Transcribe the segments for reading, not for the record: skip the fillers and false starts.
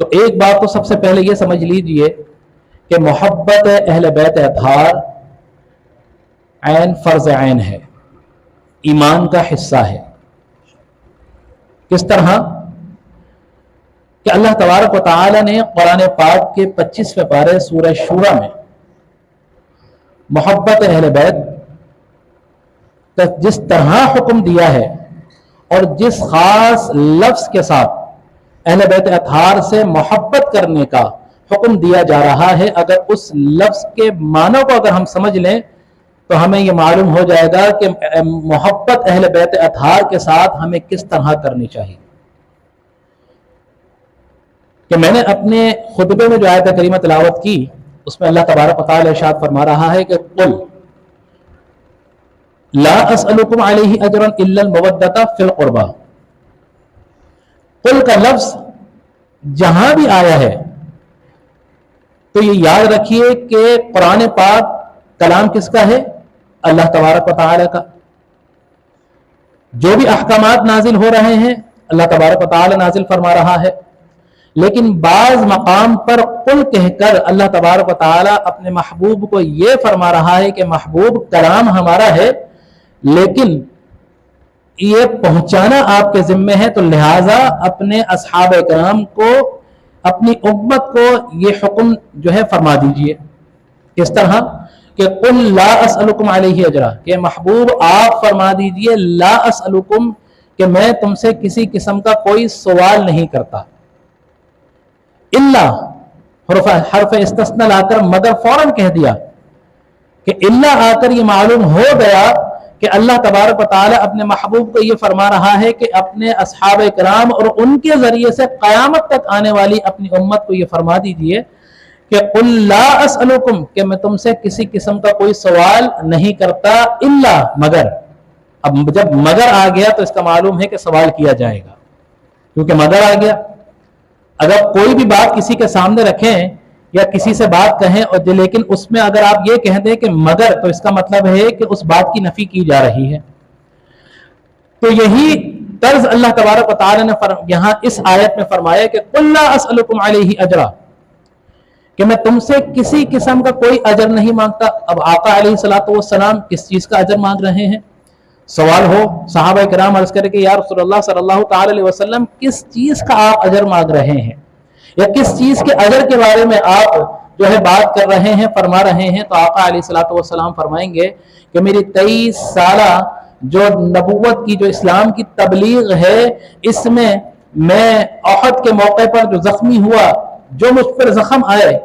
تو ایک بات تو سب سے پہلے یہ سمجھ لیجئے کہ محبت اہل بیت اطہار عین فرض عین ہے، ایمان کا حصہ ہے۔ کس طرح کہ اللہ تبارک و تعالی نے قرآن پاک کے 25ویں پارے سورہ شورى میں محبت اہل بیت کا جس طرح حکم دیا ہے اور جس خاص لفظ کے ساتھ اہل بیت اطہار سے محبت کرنے کا حکم دیا جا رہا ہے، اگر اس لفظ کے معنی کو اگر ہم سمجھ لیں تو ہمیں یہ معلوم ہو جائے گا کہ محبت اہل بیت اطہار کے ساتھ ہمیں کس طرح کرنی چاہیے۔ کہ میں نے اپنے خطبے میں جو آیت کریمہ تلاوت کی اس میں اللہ تبارک و تعالی ارشاد فرما رہا ہے کہ قل لا اسألکم علیہ اجرا الا المودۃ فی القربى۔ قل کا لفظ جہاں بھی آیا ہے تو یہ یاد رکھیے کہ قرآن پاک کلام کس کا ہے؟ اللہ تبارک و تعالی کا۔ جو بھی احکامات نازل ہو رہے ہیں اللہ تبارک و تعالی نازل فرما رہا ہے، لیکن بعض مقام پر قل کہہ کر اللہ تبارک و تعالی اپنے محبوب کو یہ فرما رہا ہے کہ محبوب کلام ہمارا ہے لیکن یہ پہنچانا آپ کے ذمہ ہے، تو لہٰذا اپنے اصحاب کرام کو، اپنی امت کو یہ حکم جو ہے فرما دیجئے۔ کس طرح کہ قل لا اسألکم علیہ اجرا، کہ محبوب آپ فرما دیجئے لا اسألکم، کہ میں تم سے کسی قسم کا کوئی سوال نہیں کرتا، الا حرف استثناء لا کر مگر فوراً کہہ دیا کہ الا آ کر یہ معلوم ہو گیا کہ اللہ تبارک و تعالی اپنے محبوب کو یہ فرما رہا ہے کہ اپنے اصحاب کرام اور ان کے ذریعے سے قیامت تک آنے والی اپنی امت کو یہ فرما دیجئے کہ قل لا اسألکم، کہ میں تم سے کسی قسم کا کوئی سوال نہیں کرتا، الا مگر۔ اب جب مگر آ گیا تو اس کا معلوم ہے کہ سوال کیا جائے گا، کیونکہ مگر آ گیا۔ اگر کوئی بھی بات کسی کے سامنے رکھیں یا کسی سے بات کہیں اور لیکن اس میں اگر آپ یہ کہہ دیں کہ مگر، تو اس کا مطلب ہے کہ اس بات کی نفی کی جا رہی ہے۔ تو یہی طرز اللہ تبارک و تعالی نے یہاں اس آیت میں فرمایا کہ قل لا اسألکم علیہ اجرا، کہ میں تم سے کسی قسم کا کوئی اجر نہیں مانگتا۔ اب آقا علیہ الصلوۃ والسلام کس چیز کا اجر مانگ رہے ہیں؟ سوال ہو، صحابہ کرام عرض کرے کہ یا رسول اللہ صلی اللہ تعالی علیہ وسلم کس چیز کا آپ اجر مانگ رہے ہیں، یا کس چیز کے اجر کے بارے میں آپ جو ہے بات کر رہے ہیں، فرما رہے ہیں؟ تو آقا علیہ الصلوۃ والسلام فرمائیں گے کہ میری 23 سالہ جو نبوت کی، جو اسلام کی تبلیغ ہے، اس میں احد کے موقع پر جو زخمی ہوا، جو مجھ پر زخم آئے،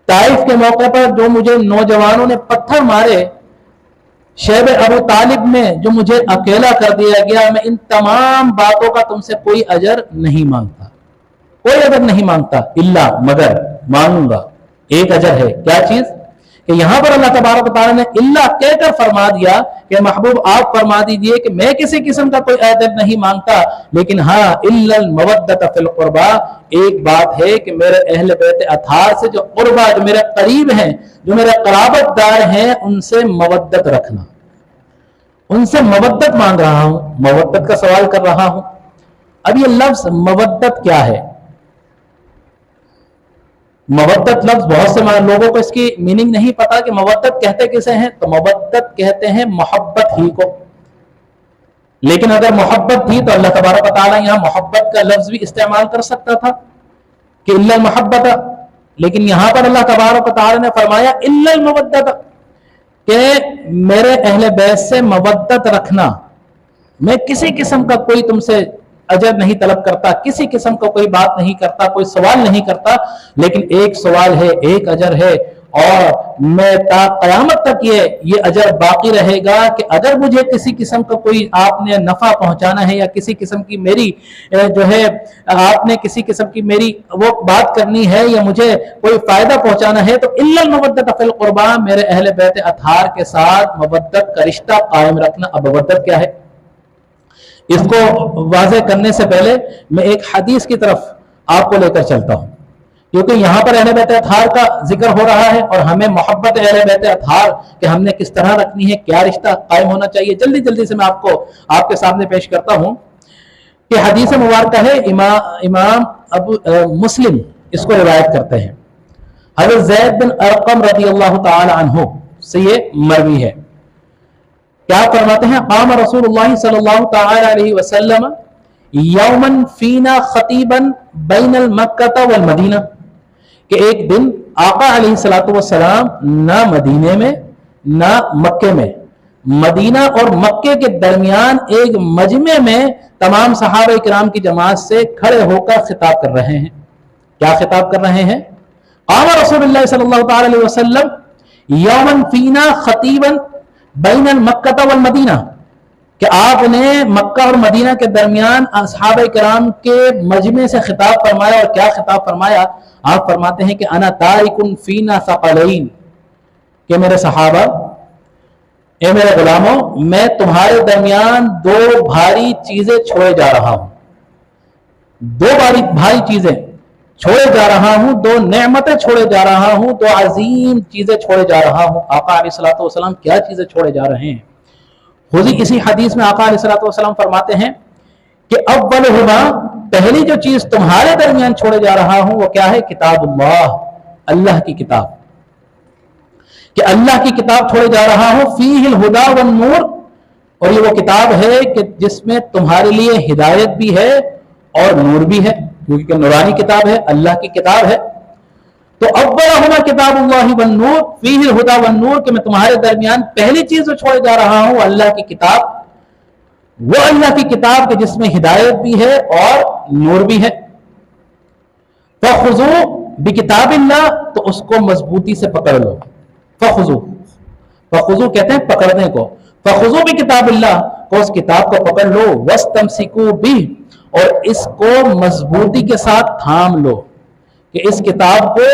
طائف کے موقع پر جو مجھے نوجوانوں نے پتھر مارے، شیب ابو طالب میں جو مجھے اکیلا کر دیا گیا، میں ان تمام باتوں کا تم سے کوئی اجر نہیں مانگتا، کوئی اجر نہیں مانگتا، الا مگر مانگوں گا ایک اجر ہے۔ کیا چیز؟ کہ یہاں پر اللہ تبارک و تعالی نے الا کہہ کر فرما دیا کہ محبوب آپ فرما دیجئے کہ میں کسی قسم کا کوئی اجر نہیں مانگتا، لیکن ہاں الا المودۃ فی القربى، ایک بات ہے کہ میرے اہل بیت اطہار سے جو قربا، جو میرے قریب ہیں، جو میرے قرابت دار ہیں، ان سے مودت رکھنا، ان سے مودت مانگ رہا ہوں، مودت کا سوال کر رہا ہوں۔ اب یہ لفظ مودت کیا ہے؟ مودت لفظ بہت سے لوگوں کو اس کی میننگ نہیں پتا کہ مودت کہتے کسے ہیں، تو مودت کہتے ہیں محبت ہی کو۔ لیکن اگر محبت تھی تو اللہ تبارک و تعالیٰ یہاں محبت کا لفظ بھی استعمال کر سکتا تھا کہ الا المحبت، لیکن یہاں پر اللہ تبارک و تعالیٰ نے فرمایا الا المودت، کہ میرے اہل بیت سے مودت رکھنا، میں کسی قسم کا کوئی تم سے اجر نہیں طلب کرتا، کسی قسم کا کوئی بات نہیں کرتا، کوئی سوال نہیں کرتا، لیکن ایک سوال ہے، ایک اجر ہے، اور میں تا قیامت تک یہ اجر باقی رہے گا کہ اگر مجھے کسی قسم کا کوئی آپ نے نفع پہنچانا ہے، یا کسی قسم کی میری جو ہے آپ نے کسی قسم کی میری وہ بات کرنی ہے، یا مجھے کوئی فائدہ پہنچانا ہے، تو الا المودۃ فی القربى، میرے اہل بیت اطہار کے ساتھ مودت کا رشتہ قائم رکھنا۔ اب مودت کیا ہے؟ اس کو واضح کرنے سے پہلے میں ایک حدیث کی طرف آپ کو لے کر چلتا ہوں، کیونکہ یہاں پر اہل بیت اطہار کا ذکر ہو رہا ہے اور ہمیں محبت اہل بیت اطہار کہ ہم نے کس طرح رکھنی ہے، کیا رشتہ قائم ہونا چاہیے، جلدی جلدی سے میں آپ کے سامنے پیش کرتا ہوں کہ حدیث مبارکہ ہے امام मुस्लिम इसको रिवायत करते हैं। हज़रत ज़ैद बिन अरक़म रज़ी अल्लाह ताला अन्हु से ये मरवी है। क्या फरमाते हैं, क़ाम रसूलुल्लाह सल्लल्लाहु ताला अलैहि वसल्लम यौमन फीना खतीबन बैनल मक्का वल मदीना, कि एक दिन आका अलैहिस्सलातु वस्सलाम ना मदीने में ना मक्के में, मदीना और मक्के के दरमियान एक मजमे में तमाम सहाबा इकराम की जमात से खड़े होकर खिताब कर रहे हैं। क्या खिताब कर रहे हैं? क़ाम रसूलुल्लाह सल्लल्लाहु ताला अलैहि वसल्लम यौमन फीना खतीबन बैनल मक्का वल मदीना, कि आपने मक्का और मदीना के दरमियान असहाबा किराम के मजमे से खिताब फरमाया। और क्या खिताब फरमाया? आप फरमाते हैं कि अना तारिकुन फीना सक़लैन, कि मेरे सहाबा, ए मेरे गुलामों, मैं तुम्हारे दरमियान दो भारी चीजें छोड़े जा रहा हूं, दो भारी चीजें छोड़े जा रहा हूं, दो नेमतें छोड़े जा रहा हूं, दो अजीम चीजें छोड़े जा रहा हूं। आका अलैहिस्सलातु वस्सलाम क्या चीजें छोड़े जा रहे हैं? खुद ही इसी हदीस में आका अलैहिस्सलातु वस्सलाम फरमाते हैं कि अव्वलुहुमा, पहली जो चीज तुम्हारे दरमियान छोड़े जा रहा हूं वो क्या है? किताबुल्लाह, अल्लाह की किताब, कि अल्लाह की किताब छोड़े जा रहा हूं। फीहिल हुदा वन नूर, और ये वो किताब है कि जिसमें तुम्हारे लिए हिदायत भी है और नूर भी है, क्योंकि नूरानी किताब है, अल्लाह की किताब है। तो अव्वलुहुमा किताबुल्लाहि वन नूर फीहिल हुदा वन नूर, कि मैं तुम्हारे दरमियान पहली चीज जो छोड़े जा रहा हूं अल्लाह की किताब, वो अल्लाह की किताब के जिसमें हिदायत भी है और नूर भी है। फखुजू बिकिताबिल्लाह, तो उसको मजबूती से पकड़ लो। फखुजू कहते हैं पकड़ने को। फखुजू बिकिताबिल्लाह, को उस किताब को पकड़ लो। वस्तमसिकू बिह, और इसको मजबूती के साथ थाम लो, कि इस किताब को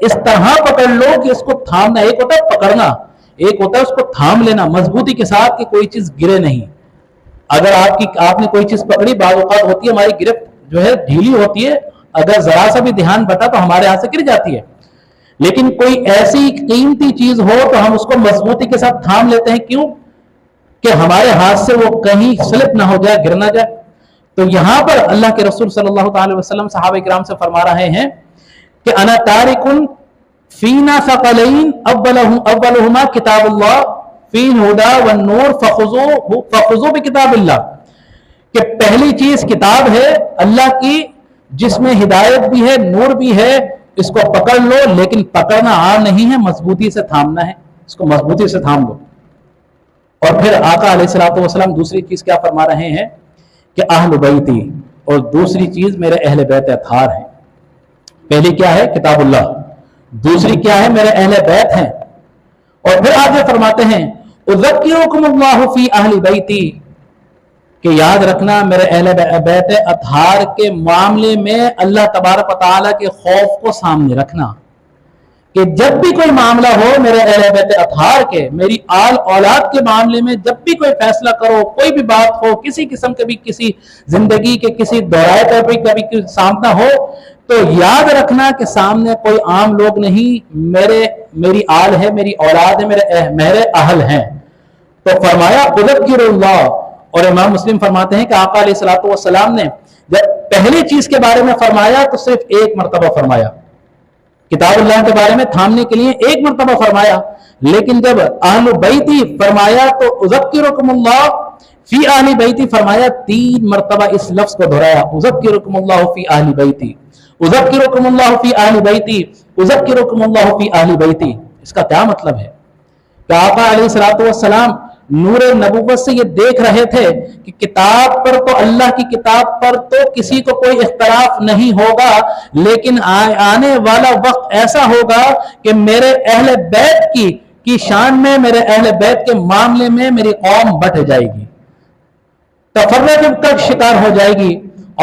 इस तरह पकड़ लो कि इसको थामना, एक होता है पकड़ना, एक होता है उसको थाम लेना मजबूती के साथ कि कोई चीज गिरे नहीं। अगर आपने कोई चीज पकड़ी, बाज़ औक़ात होती है हमारी गिरफ्त जो है ढीली होती है, अगर जरा सा भी ध्यान बटा तो हमारे हाथ से गिर जाती है। लेकिन कोई ऐसी कीमती चीज हो तो हम उसको मजबूती के साथ थाम लेते हैं। क्यों? कि हमारे हाथ से वो कहीं स्लिप ना हो जाए, गिर ना जाए। तो यहां पर अल्लाह के रसूल सल्लल्लाहु अलैहि वसल्लम सहाबा किराम से फरमा रहे हैं कि अना तारिकुन फीना सक़लैन अव्वलुहुमा किताबुल्लाह फील हुदा वन नूर फखुजू बिकिताबिल्लाह, कि पहली चीज किताब है अल्लाह की जिसमें हिदायत भी है नूर भी है, इसको पकड़ लो, लेकिन पकड़ना आम नहीं है, मजबूती से थामना है, इसको मजबूती से थाम लो। और फिर आका अलैहिस्सलातु वस्सलाम दूसरी चीज क्या फरमा रहे हैं कि अहल बैती, और दूसरी चीज मेरे अहले बैत अतहार हैं। पहली क्या है? किताबुल्लाह। दूसरी क्या है? मेरे अहले बैत हैं। और फिर आगे फरमाते हैं उज़क्किरुकुमुल्लाहु फी अहली बैती, कि याद रखना मेरे अहले बैत अतहार के मामले में अल्लाह तबारक व तआला के खौफ को सामने रखना, कि जब भी कोई मामला हो मेरे अहले बैत अतहार के, मेरी आल औलाद के मामले में जब भी कोई फैसला करो, कोई भी बात हो, किसी किस्म के भी किसी जिंदगी के किसी दौराए पर भी कभी सामना हो, तो याद रखना कि सामने कोई आम लोग नहीं, मेरी आल है, मेरी औलाद है, मेरे अहल हैं। तो फरमाया उज़क्किरुल्लाह। और इमाम मुस्लिम फरमाते हैं कि आका अलैहिस्सलातु वस्सलाम ने जब पहली चीज के बारे में फरमाया तो सिर्फ एक मर्तबा फरमाया, किताबुल्लाह के बारे में थामने के लिए एक मर्तबा फरमाया। लेकिन जब अहल बैती फरमाया तो उज़क्किरुकुमुल्लाह फी अहली बैती फरमाया, 3 मर्तबा इस लफ्ज को दोहराया, उज़क्किरुकुमुल्लाह फी अहली बैती, उज़क्किरुकुमुल्लाह फी अहली बैती, उज़क्किरुकुमुल्लाह फी अहली बैती। इसका क्या मतलब है कि आका अलैहिस्सलातु वस्सलाम नूरे नबुव्वत से ये देख रहे थे कि किताब पर तो, अल्लाह की किताब पर तो किसी को कोई इख्तलाफ नहीं होगा, लेकिन आने वाला वक्त ऐसा होगा कि मेरे अहले बैत की शान में, मेरे अहले बैत के मामले में मेरी कौम बट जाएगी, तफर्रुक़ का शिकार हो जाएगी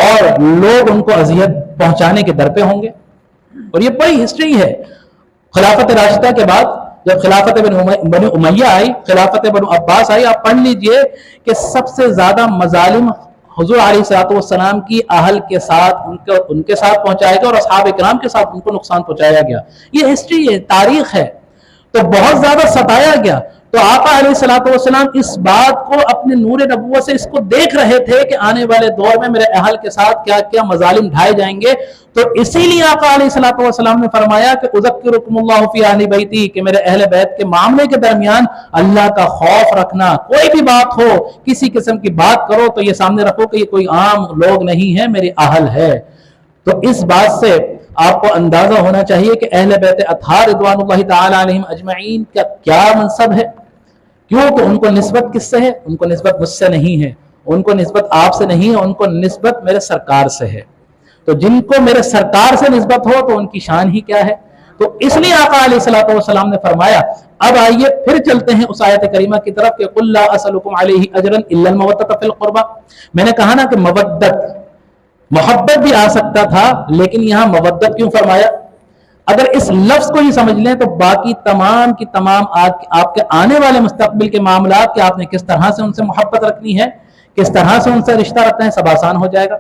और लोग उनको अजियत पहुंचाने के दर पे होंगे। और ये बड़ी हिस्ट्री है। खिलाफत राशिदा के बाद जब खिलाफत बनु उमैया आई, खिलाफत बनु अब्बास आई, आप पढ़ लीजिए कि सबसे ज्यादा मजालिम हुजूर अलैहिस्सलातु वस्सलाम की अहल के साथ उनके साथ पहुंचाया गया और असहाब इकराम के साथ उनको नुकसान पहुंचाया गया। ये हिस्ट्री है, तारीख है। तो बहुत ज्यादा सताया गया, تو आका अलैहिस्सलाम इस बात को अपने नूर नबुव्वत से इसको देख रहे थे कि आने वाले दौर में मेरे अहल के साथ क्या क्या मजालिम ढाए जाएंगे। तो इसीलिए आका अलैहिस्सलाम ने फरमाया कि उज़क्किरुकुमुल्लाहु फी अहली बैती, कि मेरे अहले बैत के मामले के दरमियान अल्लाह का खौफ रखना। कोई भी बात हो, किसी किस्म की बात करो तो ये सामने रखो कि ये कोई आम लोग नहीं है, मेरे अहल है। तो इस बात से आपको अंदाजा होना चाहिए कि अहले बैत अतहार रिदवानुल्लाहि ताला अलैहिम अजमईन का क्या मनसब है। क्योंकि उनको निस्बत किससे है? उनको निस्बत मुझसे नहीं है, उनको निस्बत आपसे नहीं है, उनको निस्बत मेरे सरकार से है। तो जिनको मेरे सरकार से निस्बत हो तो उनकी शान ही क्या है। तो इसलिए आका अलैहिस्सलाम ने फरमाया। अब आइए फिर चलते हैं उस आयत करीमा की तरफ कि कुल ला असलुकुम अलैहि अजरन इल्लल मवद्दत फिल कुर्बा। मैंने कहा ना कि मवद्दत, मोहब्बत भी आ सकता था, लेकिन यहां मवद्दत क्यों फरमाया? अगर इस लफ्ज को ही समझ लें तो बाकी तमाम की तमाम आपके आने वाले मुस्तकबिल के मामलात कि आपने किस तरह से उनसे मोहब्बत रखनी है, किस तरह से उनसे रिश्ता रखना है, सब आसान हो जाएगा।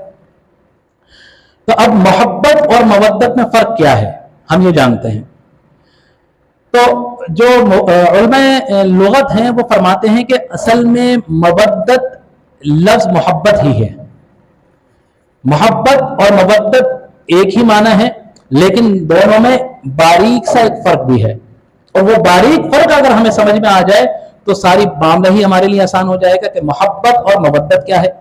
तो अब मोहब्बत और मवद्दत में फर्क क्या है हम ये जानते हैं। तो जो उलमाए लुगत हैं वो फरमाते हैं कि असल में मवद्दत लफ्ज मोहब्बत ही है। मोहब्बत और मवद्दत एक ही माना है, लेकिन दोनों में बारीक सा एक फर्क भी है। और वो बारीक फर्क अगर हमें समझ में आ जाए तो सारी मामला ही हमारे लिए आसान हो जाएगा कि मोहब्बत और मवद्दत क्या है।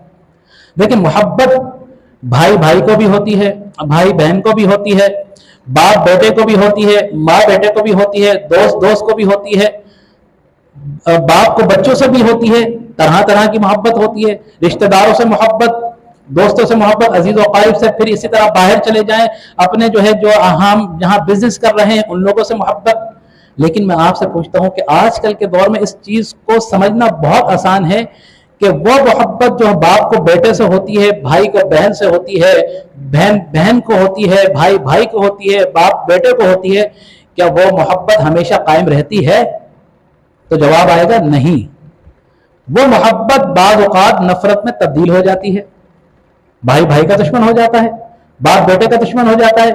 लेकिन मोहब्बत भाई भाई को भी होती है, भाई बहन को भी होती है, बाप बेटे को भी होती है, माँ बेटे को भी होती है, दोस्त दोस्त को भी होती है, बाप को बच्चों से भी होती है। तरह तरह की मोहब्बत होती है। रिश्तेदारों से मोहब्बत, दोस्तों से मोहब्बत, अजीज और कारिब से, फिर इसी तरह बाहर चले जाएं अपने जो हम जहां बिजनेस कर रहे हैं उन लोगों से मोहब्बत। लेकिन मैं आपसे पूछता हूं कि आजकल के दौर में इस चीज को समझना बहुत आसान है कि वो मोहब्बत जो बाप को बेटे से होती है, भाई को बहन से होती है, बहन बहन को होती है, भाई भाई को होती है, बाप बेटे को होती है, क्या वो मोहब्बत हमेशा कायम रहती है? तो जवाब आएगा नहीं। वो मोहब्बत बाज़ औक़ात नफरत में तब्दील हो जाती है। भाई भाई का दुश्मन हो जाता है, बाप बेटे का दुश्मन हो जाता है,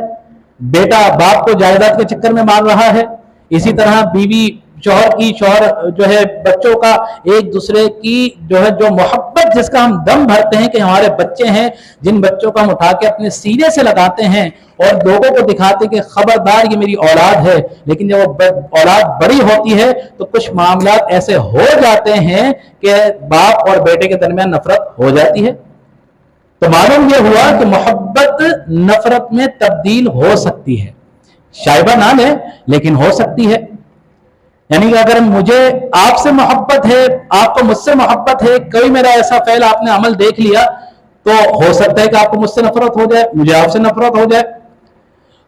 बेटा बाप को जायदाद के चक्कर में मार रहा है, इसी तरह बीवी शौहर जो है बच्चों का एक दूसरे की जो मोहब्बत जिसका हम दम भरते हैं कि हमारे बच्चे हैं, जिन बच्चों को हम उठा के अपने सीने से लगाते हैं और लोगों को दिखाते कि खबरदार ये मेरी औलाद है, लेकिन जब वो औलाद बड़ी होती है तो कुछ मामलात ऐसे हो जाते हैं कि बाप और बेटे के दरमियान नफरत हो जाती है। तो मालूम यह हुआ कि मोहब्बत नफरत में तब्दील हो सकती है, शायबा ना ले लेकिन हो सकती है। यानी कि अगर मुझे आपसे मोहब्बत है, आपको मुझसे मोहब्बत है, कोई मेरा ऐसा फेल आपने अमल देख लिया तो हो सकता है कि आपको मुझसे नफरत हो जाए, मुझे आपसे नफरत हो जाए।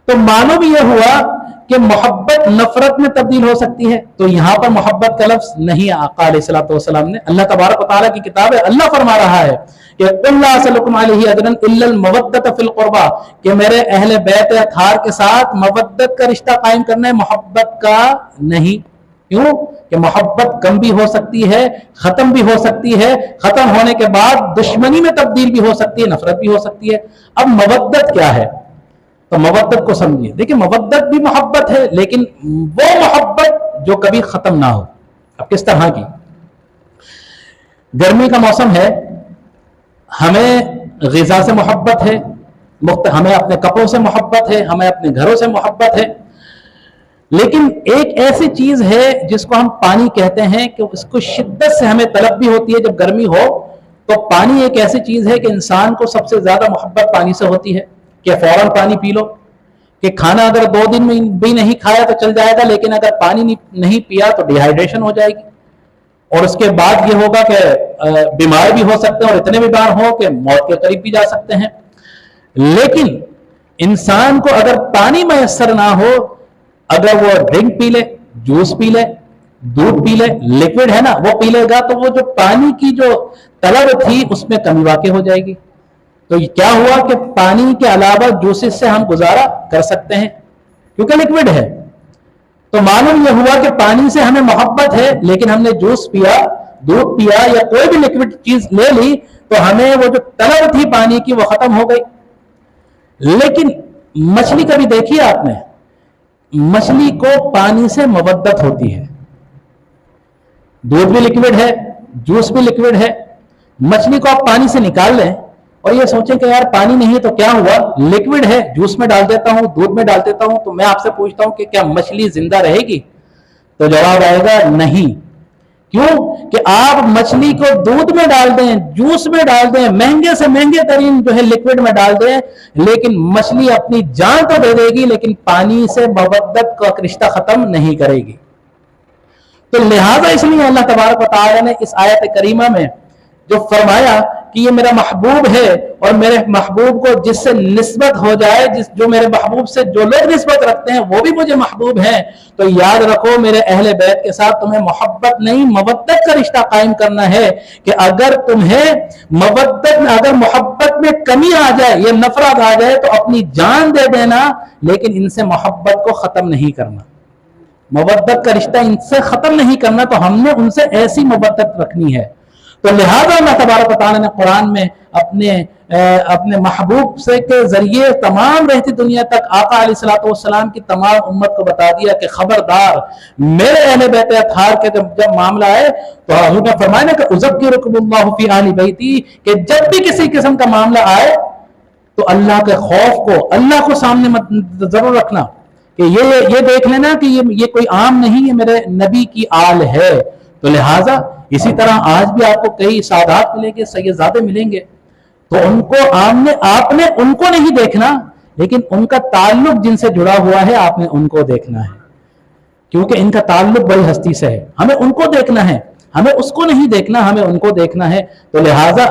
तो मालूम यह हुआ कि मोहब्बत नफरत में तब्दील हो सकती है। तो यहां पर मोहब्बत का लफ्ज नहीं आका अलैहिस्सलातु वस्सलाम ने, अल्लाह तबारक व तआला की किताब है, अल्लाह फरमा रहा है कि कुल्ला असलुकुम अलैहि अजरन इल्लल मवद्दत फिल कुर्बा, कि मेरे अहले बैत अतहार के साथ मवद्दत का रिश्ता कायम करना है, मोहब्बत का नहीं। क्यों? कि मोहब्बत कम भी हो सकती है, खत्म भी हो सकती है, खत्म होने के बाद दुश्मनी में तब्दील भी हो सकती है, नफरत भी हो सकती है। अब मवद्दत क्या है? तो मवद्दत को समझिए। देखिए मोहब्बत भी मोहब्बत है, लेकिन वो मोहब्बत जो कभी खत्म ना हो। अब किस तरह की? गर्मी का मौसम है, हमें ग़िज़ा से मोहब्बत है, हमें अपने कपड़ों से मोहब्बत है, हमें अपने घरों से मोहब्बत है, लेकिन एक ऐसी चीज है जिसको हम पानी कहते हैं कि उसको शिद्दत से हमें तलब भी होती है जब गर्मी हो। तो पानी एक ऐसी चीज है कि इंसान को सबसे ज्यादा मोहब्बत पानी से होती है कि फौरन पानी पी लो, कि खाना अगर 2 दिन में भी नहीं खाया तो चल जाएगा, लेकिन अगर पानी नहीं पिया तो डिहाइड्रेशन हो जाएगी और उसके बाद ये होगा कि बीमार भी हो सकते हैं और इतने बीमार हो कि मौत के करीब भी जा सकते हैं। लेकिन इंसान को अगर पानी मैसर ना हो, अगर वो ड्रिंक पी ले, जूस पी ले, दूध पी ले, लिक्विड है ना वो पी लेगा, तो वो जो पानी की जो तलब थी उसमें कमी वाक़ई हो जाएगी। तो क्या हुआ कि पानी के अलावा जूसेस से हम गुजारा कर सकते हैं क्योंकि लिक्विड है। तो मालूम यह हुआ कि पानी से हमें मोहब्बत है, लेकिन हमने जूस पिया, दूध पिया या कोई भी लिक्विड चीज ले ली तो हमें वो जो तलब थी पानी की वो खत्म हो गई। लेकिन मछली कभी देखी है आपने? मछली को पानी से मवद्दत होती है, دودھ بھی لکوڈ ہے، جوس بھی لکوڈ ہے. مچھلی کو آپ پانی سے نکال لیں اور یہ سوچیں کہ یار پانی نہیں ہے تو کیا ہوا، لکوڈ ہے، جوس میں ڈال دیتا ہوں، دودھ میں ڈال دیتا ہوں، تو میں آپ سے پوچھتا ہوں کہ کیا مچھلی زندہ رہے گی؟ تو جواب آئے گا نہیں. کیوں کہ آپ مچھلی کو دودھ میں ڈال دیں، جوس میں ڈال دیں، مہنگے سے مہنگے ترین جو ہے لکوڈ میں ڈال دیں، لیکن مچھلی اپنی جان تو دے دے گی لیکن پانی سے مودت کا رشتہ ختم نہیں کرے گی. تو لہٰذا اس لیے اللہ تبارک و تعالی نے اس آیت کریمہ میں جو فرمایا کہ یہ میرا محبوب ہے اور میرے محبوب کو جس سے نسبت ہو جائے، جو میرے محبوب سے جو لوگ نسبت رکھتے ہیں وہ بھی مجھے محبوب ہیں، تو یاد رکھو میرے اہل بیت کے ساتھ تمہیں محبت نہیں مودت کا رشتہ قائم کرنا ہے. کہ اگر تمہیں اگر محبت میں کمی آ جائے، یہ نفرت آ جائے تو اپنی جان دے دینا، لیکن ان سے محبت کو ختم نہیں کرنا، مودت کا رشتہ ان سے ختم نہیں کرنا. تو ہم نے ان سے ایسی مودت رکھنی ہے. تو لہذا اللہ تبارک و تعالیٰ نے قرآن میں اپنے محبوب سے کے ذریعے تمام رہتی دنیا تک آقا علیہ الصلوۃ والسلام کی تمام امت کو بتا دیا کہ خبردار میرے اہل بیت اطہار کے جب معاملہ آئے تو حضور نے فرمایا نا کہ اذکرکم اللہ فی اہل بیتی، کہ جب بھی کسی قسم کا معاملہ آئے تو اللہ کے خوف کو، اللہ کو سامنے ضرور رکھنا کہ یہ دیکھ لینا کہ یہ کوئی عام نہیں، یہ میرے نبی کی آل ہے. تو لہٰذا اسی طرح آج بھی آپ کو کئی سادات ملیں گے، سیدزادے ملیں گے، تو ان کو آپ نے ان کو نہیں دیکھنا، لیکن ان کا تعلق جن سے جڑا ہوا ہے آپ نے ان کو دیکھنا ہے، کیونکہ ان کا تعلق بڑی ہستی سے ہے. ہمیں ان کو دیکھنا ہے، ہمیں اس کو نہیں دیکھنا، ہمیں ان کو دیکھنا ہے. تو لہٰذا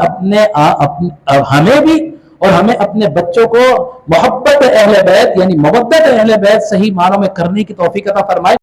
ہمیں بھی اور ہمیں اپنے بچوں کو محبت اہل بیت یعنی مودت اہل بیت صحیح معنوں میں کرنے کی توفیق عطا فرمائے.